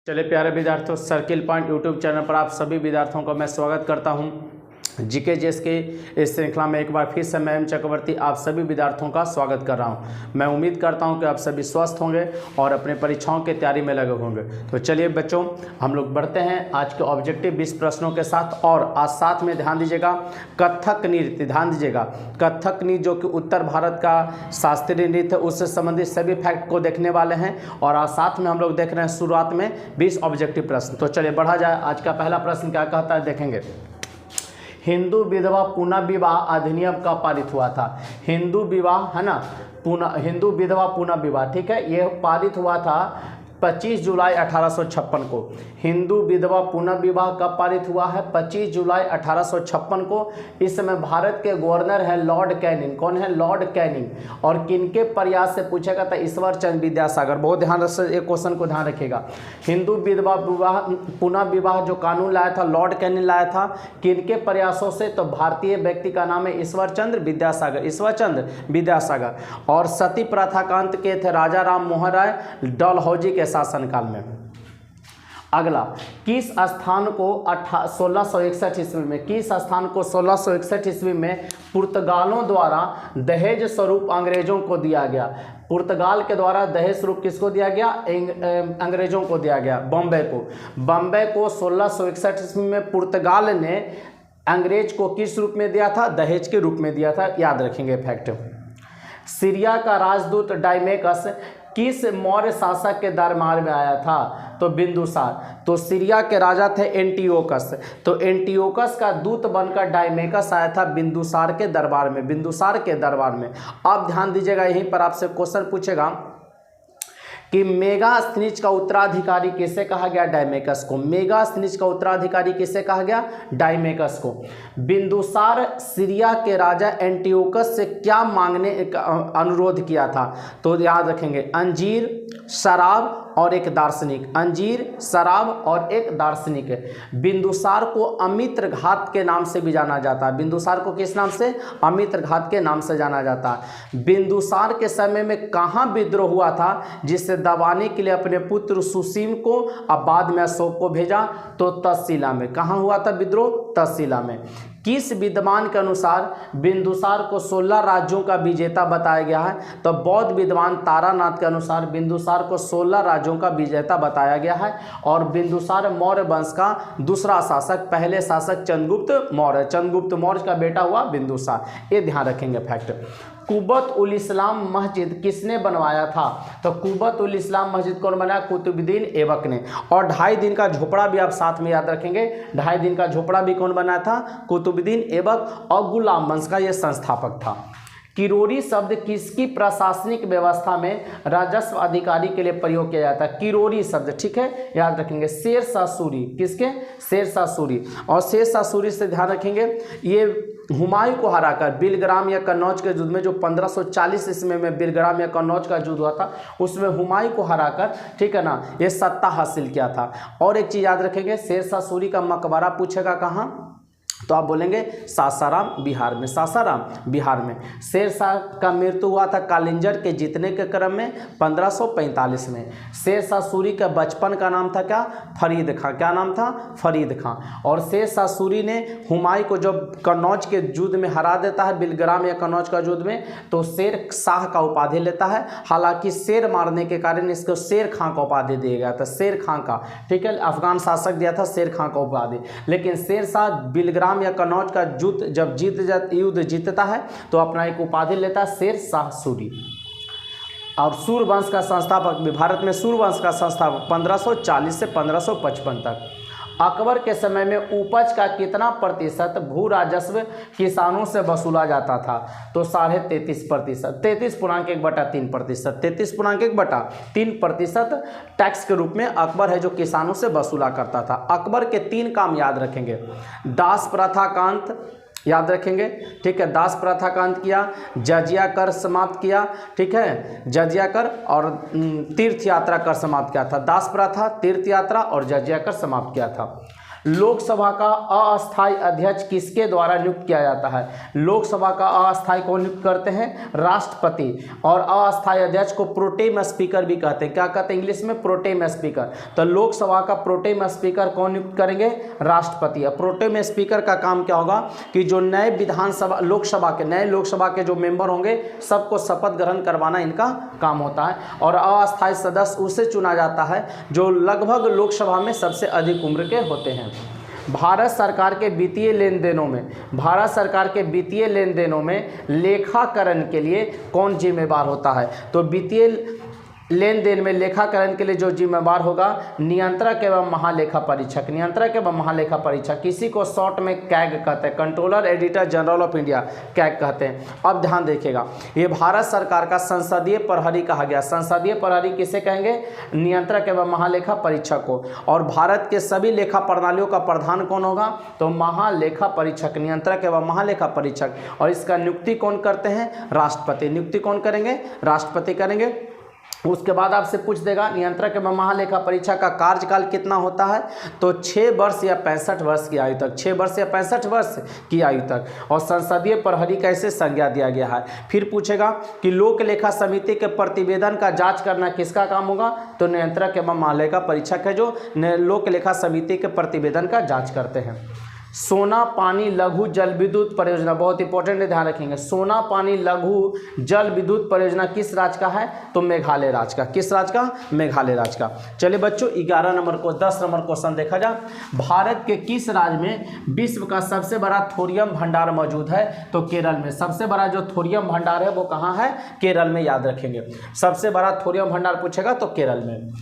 चलिए प्यारे विद्यार्थियों, सर्किल पॉइंट यूट्यूब चैनल पर आप सभी विद्यार्थियों का मैं स्वागत करता हूं। जीके जेस के इस श्रृंखला में एक बार फिर से मैं एम चक्रवर्ती आप सभी विद्यार्थियों का स्वागत कर रहा हूं। मैं उम्मीद करता हूं कि आप सभी स्वस्थ होंगे और अपने परीक्षाओं की तैयारी में लगे होंगे। तो चलिए बच्चों, हम लोग बढ़ते हैं आज के ऑब्जेक्टिव 20 प्रश्नों के साथ। और आज साथ में ध्यान दीजिएगा कथक नृत्य, ध्यान दीजिएगा कथक नृत्य जो कि उत्तर भारत का शास्त्रीय नृत्य है, उससे संबंधित सभी फैक्ट को देखने वाले हैं। और आज साथ में हम लोग देख रहे हैं शुरुआत में 20 ऑब्जेक्टिव प्रश्न। तो चलिए बढ़ा जाए। आज का पहला प्रश्न क्या कहता है देखेंगे। हिंदू विधवा पुनः विवाह अधिनियम कब पारित हुआ था? हिंदू विवाह है ना, हिंदू विधवा पुनः विवाह, ठीक है, यह पारित हुआ था 25 जुलाई 1856 को। हिंदू विधवा पुनः विवाह कब पारित हुआ है? 25 जुलाई 1856 को। इस समय भारत के गवर्नर हैं लॉर्ड कैनिंग। कौन है? Lord Canning. और किनके प्रयास से पूछेगा था? ईश्वर चंद्र विद्यासागर। बहुत ध्यान से एक क्वेश्चन को ध्यान रखिएगा। हिंदू विधवा विवाह पुनः विवाह जो कानून लाया था लॉर्ड कैनिंग लाया था, किनके प्रयासों से? तो भारतीय व्यक्ति का नाम है ईश्वर चंद्र विद्यासागर, ईश्वर चंद्र विद्यासागर। और सती प्रथा का अंत किए थे राजा राम मोहन राय डलहौजी के शासनकाल में। अगला, किस स्थान को 1661 ईस्वी में, किस स्थान को 1661 ईस्वी में पुर्तगालों द्वारा दहेज स्वरूप अंग्रेजों को दिया गया? पुर्तगाल के द्वारा दहेज स्वरूप किसको दिया गया? अंग्रेजों को दिया गया, बॉम्बे को। बॉम्बे को 1661 ईस्वी में पुर्तगाल ने अंग्रेज को किस रूप में दिया था? दहेज के रूप में दिया था, याद रखेंगे फैक्ट। सीरिया का राजदूत डायमेकस किस मौर्य शासक के दरबार में आया था? तो बिंदुसार। तो सीरिया के राजा थे एंटियोकस। तो एंटियोकस का दूत बनकर डायमेकस आया था बिंदुसार के दरबार में, बिंदुसार के दरबार में। अब ध्यान दीजिएगा, यहीं पर आपसे क्वेश्चन पूछेगा कि मेगास्थनीज का उत्तराधिकारी किसे कहा गया? डायमेकस को। मेगास्थनीज का उत्तराधिकारी किसे कहा गया? डायमेकस को। बिंदुसार सीरिया के राजा एंटियोकस से क्या मांगने का अनुरोध किया था? तो याद रखेंगे अंजीर, शराब और एक दार्शनिक। अंजीर, शराब और एक दार्शनिक। बिंदुसार को अमित्र घात के नाम से भी जाना जाता है। बिंदुसार को किस नाम से? अमित्र घात के नाम से जाना जाता है। बिंदुसार के समय में कहाँ विद्रोह हुआ था जिससे दबाने के लिए अपने पुत्र सुसीम को और बाद में अशोक को भेजा? तो तक्षशिला में। कहाँ हुआ था विद्रोह? तक्षशिला में। किस विद्वान के अनुसार बिंदुसार को 16 राज्यों का विजेता बताया गया है? तो बौद्ध विद्वान तारानाथ के अनुसार बिंदुसार को 16 राज्यों का विजेता बताया गया है। और बिंदुसार मौर्य वंश का दूसरा शासक, पहले शासक चंद्रगुप्त मौर्य, चंद्रगुप्त मौर्य का बेटा हुआ बिंदुसार। ये ध्यान रखेंगे फैक्ट। कुबत उल इस्लाम मस्जिद किसने बनवाया था? तो कुबत उल इस्लाम मस्जिद कौन बनाया? कुतुबुद्दीन ऐबक ने। और 2.5 दिन का झोपड़ा भी आप साथ में याद रखेंगे। 2.5 दिन का झोपड़ा भी कौन बनाया था? कुतुबुद्दीन ऐबक। और गुलाम वंश का यह संस्थापक था। किरोड़ी शब्द किसकी प्रशासनिक व्यवस्था में राजस्व अधिकारी के लिए प्रयोग किया जाता है? किरोड़ी शब्द, ठीक है, याद रखेंगे। शेरशाह सूरी, किसके? शेरशाह सूरी। और शेरशाह सूरी से ध्यान रखेंगे, ये हुमायूं को हराकर बिलग्राम या कन्नौज के युद्ध में, जो 1540 ईस्वी में बिलग्राम या कन्नौज का युद्ध हुआ था, उसमें हुमायूं को हराकर, ठीक है ना, ये सत्ता हासिल किया था। और एक चीज़ याद रखेंगे, शेरशाह सूरी का मकबरा पूछेगा कहाँ? तो आप बोलेंगे सासाराम बिहार में, सासाराम बिहार में। शेरशाह का मृत्यु हुआ था कालिंजर के जीतने के क्रम में 1545 में। शेरशाह सूरी का बचपन का नाम था क्या? फरीद खां। क्या नाम था? फरीद खां। और शेरशाह सूरी ने हुमायूं को जब कन्नौज के युद्ध में हरा देता है, बिलग्राम या कन्नौज का युद्ध में, तो शेर शाह का उपाधि लेता है। हालांकि शेर मारने के कारण इसको शेर खां का उपाधि दिया गया था, शेर खां का, ठीक है, अफगान शासक दिया था शेर खां का उपाधि। लेकिन शेरशाह बिलग्राम या कन्नौज का युद्ध जब युद्ध जीतता है तो अपना एक उपाधि लेता है शेरशाह सूरी। और सूर्यवंश का संस्थापक भी, भारत में सूर्यवंश का संस्थापक 1540 से 1555 तक। अकबर के समय में उपज का कितना प्रतिशत भू राजस्व किसानों से वसूला जाता था? तो 33.5%, 33.1/3%, 33.1/3% टैक्स के रूप में अकबर है जो किसानों से वसूला करता था। अकबर के 3 काम याद रखेंगे। दास प्रथा का अंत याद रखेंगे, ठीक है, दास प्रथा का अंत किया, जजिया कर समाप्त किया, ठीक है, जजिया कर, और तीर्थ यात्रा कर समाप्त किया था। दास प्रथा, तीर्थ यात्रा और जजिया कर समाप्त किया था। लोकसभा का अस्थायी अध्यक्ष किसके द्वारा नियुक्त किया जाता है? लोकसभा का अस्थायी कौन नियुक्त करते हैं? राष्ट्रपति। और अस्थायी अध्यक्ष को प्रोटेम स्पीकर भी कहते हैं। क्या कहते हैं इंग्लिश में? Pro tem speaker. तो लोकसभा का प्रोटेम स्पीकर कौन नियुक्त करेंगे? राष्ट्रपति। अब प्रोटेम स्पीकर का काम क्या होगा कि जो नए विधानसभा लोकसभा के जो मेंबर होंगे सबको शपथ ग्रहण करवाना इनका काम होता है। और अस्थायी सदस्य उसे चुना जाता है जो लगभग लोकसभा में सबसे अधिक उम्र के होते हैं। भारत सरकार के वित्तीय लेन देनों में लेखाकरण के लिए कौन जिम्मेदार होता है? तो वित्तीय लेन देन में लेखाकरण के लिए जो जिम्मेदार होगा नियंत्रक एवं महालेखा परीक्षक, किसी को शॉर्ट में कैग कहते हैं, controller editor general of India CAG कहते हैं। अब ध्यान देखिएगा, ये भारत सरकार का संसदीय प्रहरी कहा गया। संसदीय प्रहरी किसे कहेंगे? नियंत्रक एवं महालेखा परीक्षक को। और भारत के सभी लेखा प्रणालियों का प्रधान कौन होगा? तो महालेखा परीक्षक, नियंत्रक एवं महालेखा परीक्षक। और इसका नियुक्ति कौन करते हैं? राष्ट्रपति। नियुक्ति कौन करेंगे? राष्ट्रपति करेंगे। उसके बाद आपसे पूछ देगा नियंत्रक एवं महालेखा परीक्षक का कार्यकाल कितना होता है? तो 6 वर्ष या 65 वर्ष की आयु तक, 6 वर्ष या 65 वर्ष की आयु तक। और संसदीय प्रहरी कैसे संज्ञा दिया गया है? फिर पूछेगा कि लोक लेखा समिति के प्रतिवेदन का जांच करना किसका काम होगा? तो नियंत्रक एवं महालेखा परीक्षक है जो लोक लेखा समिति के प्रतिवेदन का जाँच करते हैं। सोना पानी लघु जल विद्युत परियोजना, बहुत इंपॉर्टेंट है, ध्यान रखेंगे। सोना पानी लघु जल विद्युत परियोजना किस राज्य का है? तो मेघालय राज्य का। किस राज्य का? मेघालय राज्य का। चलिए बच्चों 10 नंबर क्वेश्चन देखा जाए। भारत के किस राज्य में विश्व का सबसे बड़ा थोरियम भंडार मौजूद है? तो केरल में। सबसे बड़ा जो थोरियम भंडार है वो कहाँ है? केरल में, याद रखेंगे। सबसे बड़ा थोरियम भंडार पूछेगा तो केरल में।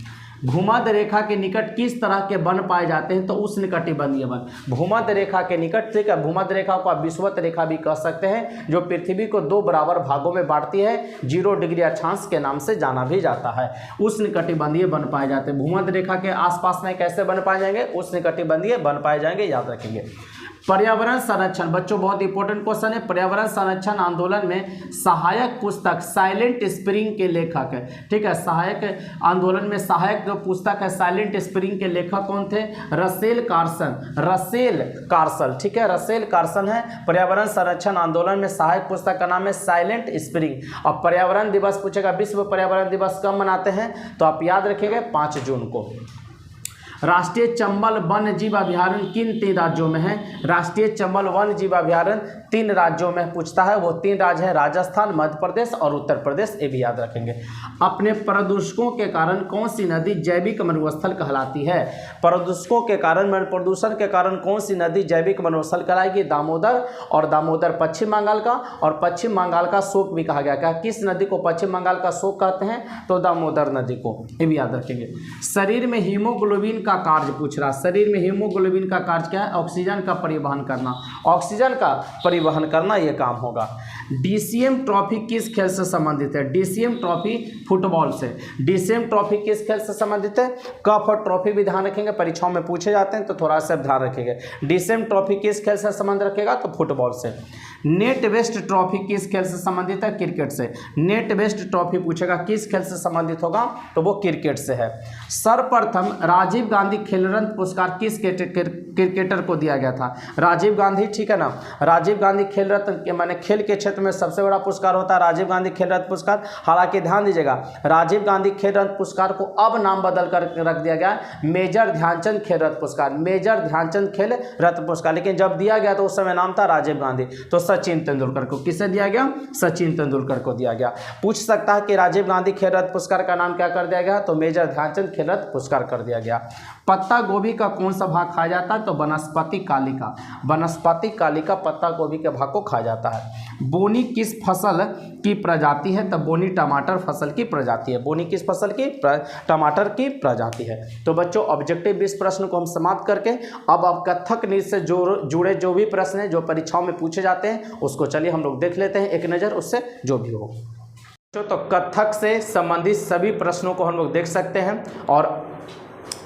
भूमध्य रेखा के निकट किस तरह के वन पाए जाते हैं? तो उष्णकटिबंधीय वन। भूमध्य रेखा के निकट, ठीक है, भूमध्य रेखा को आप विषुवत रेखा भी कह सकते हैं, जो पृथ्वी को 2 बराबर भागों में बांटती है, 0 डिग्री अक्षांश के नाम से जाना भी जाता है। उष्णकटिबंधीय वन पाए जाते हैं। भूमध्य रेखा के आसपास में कैसे वन पाए जाएंगे? उष्णकटिबंधीय वन पाए जाएंगे, याद रखेंगे। पर्यावरण संरक्षण, बच्चों बहुत इंपॉर्टेंट क्वेश्चन है। पर्यावरण संरक्षण आंदोलन में सहायक पुस्तक साइलेंट स्प्रिंग के लेखक है, ठीक है। सहायक आंदोलन में सहायक जो पुस्तक है साइलेंट स्प्रिंग के लेखक कौन थे? रसेल कार्सन, ठीक है, रसेल कार्सन है। पर्यावरण संरक्षण आंदोलन में सहायक पुस्तक का नाम है साइलेंट स्प्रिंग। अब पर्यावरण दिवस पूछेगा, विश्व पर्यावरण दिवस कब मनाते हैं? तो आप याद रखिएगा 5 जून को। राष्ट्रीय चंबल वन्य जीव अभयारण्य किन 3 राज्यों में है? राष्ट्रीय चंबल वन्य जीव अभयारण्य 3 राज्यों में पूछता है। वो 3 राज्य है राजस्थान, मध्य प्रदेश और उत्तर प्रदेश, ये भी याद रखेंगे। अपने प्रदूषकों के कारण कौन सी नदी जैविक मरुस्थल कहलाती है? प्रदूषकों के कारण, प्रदूषण के कारण कौन सी नदी जैविक मरुस्थल कहलाएगी? दामोदर। और दामोदर पश्चिम बंगाल का, और पश्चिम बंगाल का शोक भी कहा गया। क्या किस नदी को पश्चिम बंगाल का शोक कहते हैं? तो दामोदर नदी को, ये भी याद रखेंगे। शरीर में हीमोग्लोबिन का कार्य पूछ रहा। शरीर में हीमोग्लोबिन का कार्य क्या है? ऑक्सीजन का परिवहन करना, ऑक्सीजन का परिवहन करना, यह काम होगा। डीसीएम ट्रॉफी किस खेल से संबंधित है? डीसीएम ट्रॉफी फुटबॉल से। डीसीएम ट्रॉफी किस खेल से संबंधित है? कप और ट्रॉफी भी ध्यान रखेंगे, परीक्षाओं में पूछे जाते हैं तो थोड़ा सा ध्यान रखेंगे। डीसीएम ट्रॉफी किस खेल से संबंध रखेगा? तो फुटबॉल से। नेट वेस्ट ट्रॉफी किस खेल से संबंधित है? क्रिकेट से। नेट वेस्ट ट्रॉफी पूछेगा किस खेल से संबंधित होगा? तो वो क्रिकेट से है। सर्वप्रथम राजीव गांधी खेल रत्न पुरस्कार किस क्रिकेटर को दिया गया था? राजीव गांधी, ठीक है ना। राजीव गांधी खेल रत्न माने खेल के क्षेत्र में सबसे बड़ा पुरस्कार होता है राजीव गांधी खेल रत्न पुरस्कार। हालांकि ध्यान दीजिएगा, राजीव गांधी खेल रत्न पुरस्कार को अब नाम बदल कर रख दिया गया मेजर ध्यानचंद खेल रत्न पुरस्कार। मेजर ध्यानचंद खेल रत्न पुरस्कार, लेकिन जब दिया गया तो उस समय नाम था राजीव गांधी। तो सचिन तेंदुलकर को किसे दिया गया? सचिन तेंदुलकर को दिया गया। पूछ सकता है कि राजीव गांधी खेल रत्न पुरस्कार का नाम क्या कर दिया गया? तो मेजर ध्यानचंद खेल रत्न पुरस्कार कर दिया गया। पत्ता गोभी का कौन सा भाग खाया जाता है? तो वनस्पति कालिका। वनस्पति कालिका पत्ता गोभी के भाग को खाया जाता है। बोनी किस फसल की प्रजाति है? तो बोनी टमाटर फसल की प्रजाति है। बोनी किस फसल की? टमाटर की प्रजाति है। तो बच्चों ऑब्जेक्टिव 20 प्रश्न को हम समाप्त करके अब कथक नृत्य से जुड़े जो भी प्रश्न हैं जो परीक्षाओं में पूछे जाते हैं उसको चलिए हम लोग देख लेते हैं एक नज़र, उससे जो भी हो। तो कथक से संबंधित सभी प्रश्नों को हम लोग देख सकते हैं और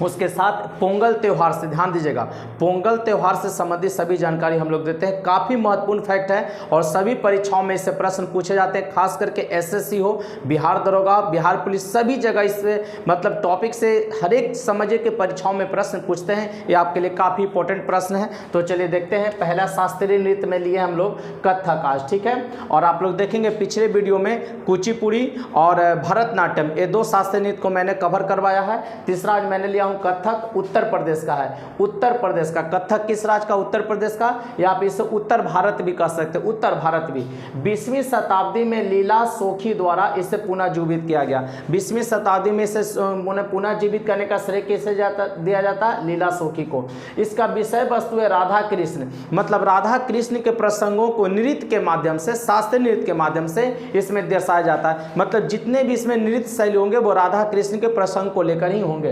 उसके साथ पोंगल त्यौहार से, ध्यान दीजिएगा, पोंगल त्यौहार से संबंधित सभी जानकारी हम लोग देते हैं। काफ़ी महत्वपूर्ण फैक्ट है और सभी परीक्षाओं में इससे प्रश्न पूछे जाते हैं, खास करके एसएससी हो, बिहार दरोगा, बिहार पुलिस, सभी जगह इससे मतलब टॉपिक से हर एक समझे के परीक्षाओं में प्रश्न पूछते हैं। ये आपके लिए काफ़ी इंपॉर्टेंट प्रश्न है। तो चलिए देखते हैं। पहला शास्त्रीय नृत्य में लिए हम लोग कथक आज, ठीक है। और आप लोग देखेंगे पिछले वीडियो में कुचिपुड़ी और भरतनाट्यम, ये दो शास्त्रीय नृत्य को मैंने कवर करवाया है। तीसरा आज मैंने लिया कथक उत्तर प्रदेश का है। उत्तर प्रदेश का कथक किस राज्य का? उत्तर प्रदेश का, या आप इसे उत्तर भारत भी कह सकते हैं, उत्तर भारत भी। 20वीं शताब्दी में लीला सोखी द्वारा इसे पुनः जीवित किया गया। 20वीं शताब्दी में इसे पुनः जीवित करने का श्रेय किसे दिया जाता है? लीला सोखी को। इसका विषय वस्तु है राधा कृष्ण, मतलब राधा कृष्ण के प्रसंगों को नृत्य के माध्यम से, शास्त्रीय नृत्य के माध्यम से इसमें दर्शाया जाता है। मतलब जितने भी इसमें नृत्य शैली होंगे वो राधा कृष्ण के प्रसंग को लेकर ही होंगे।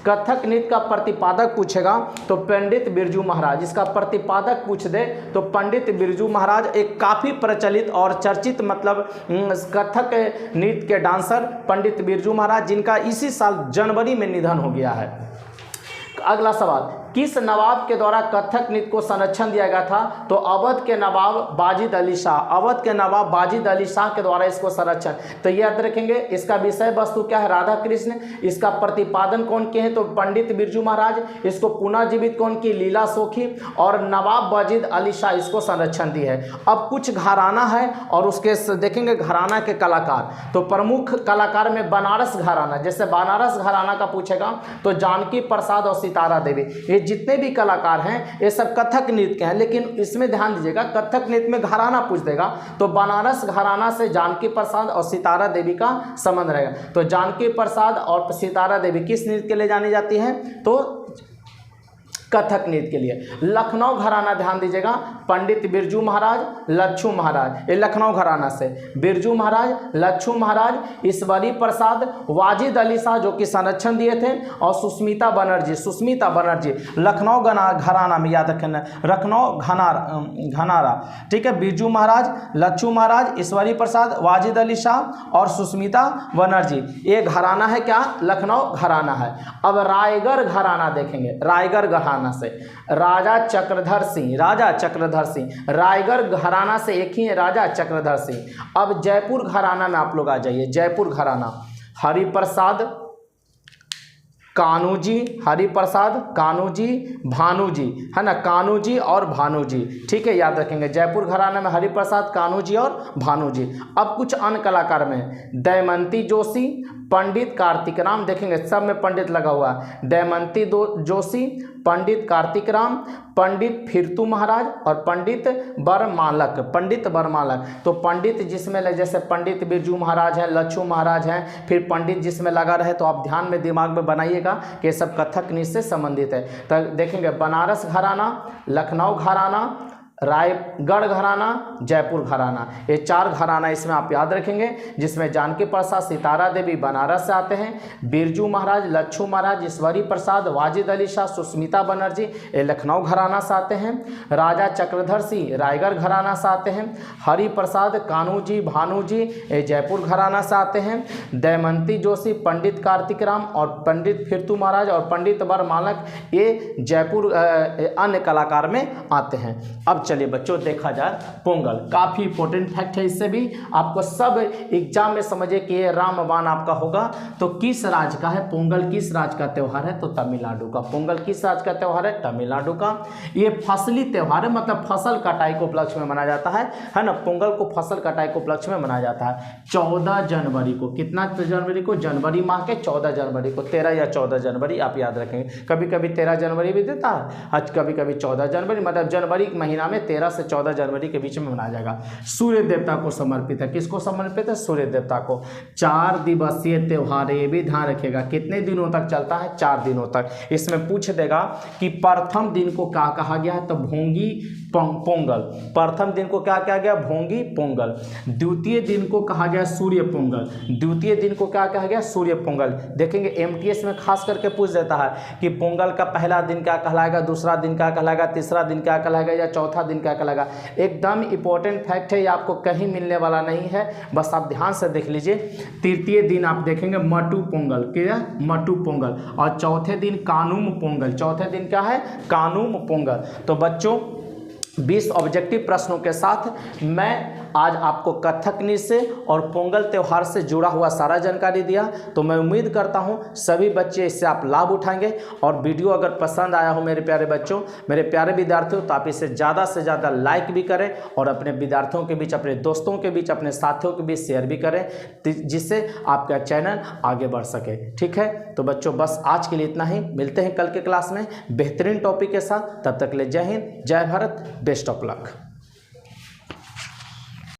कथक नृत्य का प्रतिपादक पूछेगा तो पंडित बिरजू महाराज, इसका प्रतिपादक पूछ दे तो पंडित बिरजू महाराज, एक काफी प्रचलित और चर्चित मतलब कथक नृत्य के डांसर पंडित बिरजू महाराज, जिनका इसी साल जनवरी में निधन हो गया है। अगला सवाल, किस नवाब के द्वारा कथक नृत्य को संरक्षण दिया गया था? तो अवध के नवाब बाजिद अली शाह, अवध के नवाब बाजिद अली शाह के द्वारा इसको संरक्षण। तो ये याद रखेंगे। इसका विषय वस्तु क्या है? राधा कृष्ण। इसका प्रतिपादन कौन किए हैं? तो पंडित बिरजू महाराज। इसको पुनः जीवित कौन की? लीला सोखी। और नवाब बाजिद अली शाह इसको संरक्षण दी है। अब कुछ घराना है और उसके देखेंगे घराना के कलाकार। तो प्रमुख कलाकार में बनारस घराना, जैसे बनारस घराना का पूछेगा तो जानकी प्रसाद और सितारा देवी, ये जितने भी कलाकार हैं ये सब कथक नृत्य के हैं। लेकिन इसमें ध्यान दीजिएगा, कथक नृत्य में घराना पूछ देगा तो बनारस घराना से जानकी प्रसाद और सितारा देवी का संबंध रहेगा। तो जानकी प्रसाद और सितारा देवी किस नृत्य के लिए जानी जाती हैं? तो कथक नृत्य के लिए। लखनऊ घराना, ध्यान दीजिएगा, पंडित बिरजू महाराज, लच्छू महाराज, ये लखनऊ घराना से बिरजू महाराज, लच्छू महाराज, ईश्वरी प्रसाद, वाजिद अली शाह जो कि संरक्षण दिए थे, और सुष्मिता बनर्जी, सुष्मिता बनर्जी। लखनऊ घराना में याद रखना, लखनऊ घनारा, ठीक है। बिरजू महाराज, लच्छू महाराज, ईश्वरी प्रसाद, वाजिद अली शाह और सुष्मिता बनर्जी, ये घराना है क्या? लखनऊ घराना है। अब रायगढ़ घराना देखेंगे, रायगढ़ घराना से राजा चक्रधर सिंह, राजा चक्रधर सिंह, रायगढ़ घराना से एक ही है राजा चक्रधर सिंह। अब जयपुर घराना में आप लोग आ जाइए। जयपुर घराना, हरिप्रसाद कान्हूजी, हरिप्रसाद कान्हूजी, भानुजी, है ना, कान्हूजी और भानुजी, ठीक है, याद रखेंगे। जयपुर घराना में हरिप्रसाद, कान्हूजी और भानुजी। अब कुछ अन्य कलाकार में दमयंती जोशी, पंडित कार्तिक राम, देखेंगे सब में पंडित लगा हुआ है। दमयंती जोशी, पंडित कार्तिक राम, पंडित फिरतू महाराज और पंडित बरमालक, पंडित बरमालक। तो पंडित जिसमें जैसे पंडित बिरजू महाराज हैं, लच्छू महाराज हैं, फिर पंडित जिसमें लगा रहे तो आप ध्यान में दिमाग में बनाइएगा कि सब कथक नृत्य से संबंधित है। तो देखेंगे बनारस घराना, लखनऊ घराना, रायगढ़ घराना, जयपुर घराना, ये चार घराना इसमें आप याद रखेंगे, जिसमें जानकी प्रसाद, सितारा देवी बनारस से आते हैं, बिरजू महाराज, लच्छू महाराज, ईश्वरी प्रसाद, वाजिद अली शाह, सुष्मिता बनर्जी, ये लखनऊ घराना से आते हैं, राजा चक्रधर सिंह रायगढ़ घराना से आते हैं, हरि प्रसाद, कान्हूजी, भानुजी, ये जयपुर घराना से आते हैं, दमयंती जोशी, पंडित कार्तिक राम और पंडित फिरतू महाराज और पंडित बरमालक, ये जयपुर अन्य कलाकार में आते हैं। अब चलिए बच्चों देखा जाए पोंगल, काफ़ी इंपॉर्टेंट फैक्ट है, इससे भी आपको सब एग्जाम में समझे कि ये रामबाण आपका होगा। तो किस राज्य का है पोंगल? किस राज्य का त्यौहार है? तो तमिलनाडु का। पोंगल किस राज्य का त्यौहार है? तमिलनाडु का। ये फसली त्यौहार है, मतलब फसल कटाई को उपलक्ष्य में मनाया जाता है ना। पोंगल को फसल कटाई को उपलक्ष्य में मनाया जाता है 14 जनवरी को। कितना जनवरी को? जनवरी माह के 14 जनवरी को, 13 या 14 जनवरी आप याद रखेंगे। कभी कभी 13 जनवरी भी देता है, आज कभी कभी 14 जनवरी, मतलब जनवरी महीना में 13 से 14 जनवरी के बीच में मनाया जाएगा। सूर्य देवता को समर्पित है। किसको समर्पित है? सूर्य देवता को। 4 दिवसीय त्यौहार, ये भी ध्यान रखिएगा। कितने दिनों तक चलता है? 4 दिनों तक। इसमें पूछ देगा कि प्रथम दिन को क्या कहा गया है? तो भोंगी पोंगल। प्रथम दिन को क्या कहा गया? भोंगी पोंगल। द्वितीय दिन को कहा गया सूर्य पोंगल। द्वितीय दिन को क्या कहा गया? सूर्य पोंगल। देखेंगे एमटीएस में खास करके पूछ देता है कि पोंगल का पहला दिन क्या कहलाएगा, दूसरा दिन क्या कहलाएगा, तीसरा दिन क्या कहलाएगा या चौथा दिन क्या कहलाएगा। एकदम इंपॉर्टेंट फैक्ट है, ये आपको कहीं मिलने वाला नहीं है, बस आप ध्यान से देख लीजिए। तृतीय दिन आप देखेंगे मटू पोंगल, क्या मटू पोंगल, और चौथे दिन कानुम पोंगल। चौथे दिन क्या है, कानुम पोंगल। तो बच्चों 20 ऑब्जेक्टिव प्रश्नों के साथ मैं आज आपको कथक नृत्य और पोंगल त्यौहार से जुड़ा हुआ सारा जानकारी दिया। तो मैं उम्मीद करता हूं सभी बच्चे इससे आप लाभ उठाएंगे, और वीडियो अगर पसंद आया हो मेरे प्यारे बच्चों, मेरे प्यारे विद्यार्थियों, तो आप इसे ज़्यादा से ज़्यादा लाइक भी करें और अपने विद्यार्थियों के बीच, अपने दोस्तों के बीच, अपने साथियों के बीच शेयर भी करें, जिससे आपका चैनल आगे बढ़ सके। ठीक है, तो बच्चों बस आज के लिए इतना ही। मिलते हैं कल के क्लास में बेहतरीन टॉपिक के साथ। तब तक ले जय हिंद, जय भारत, बेस्ट ऑफ लक।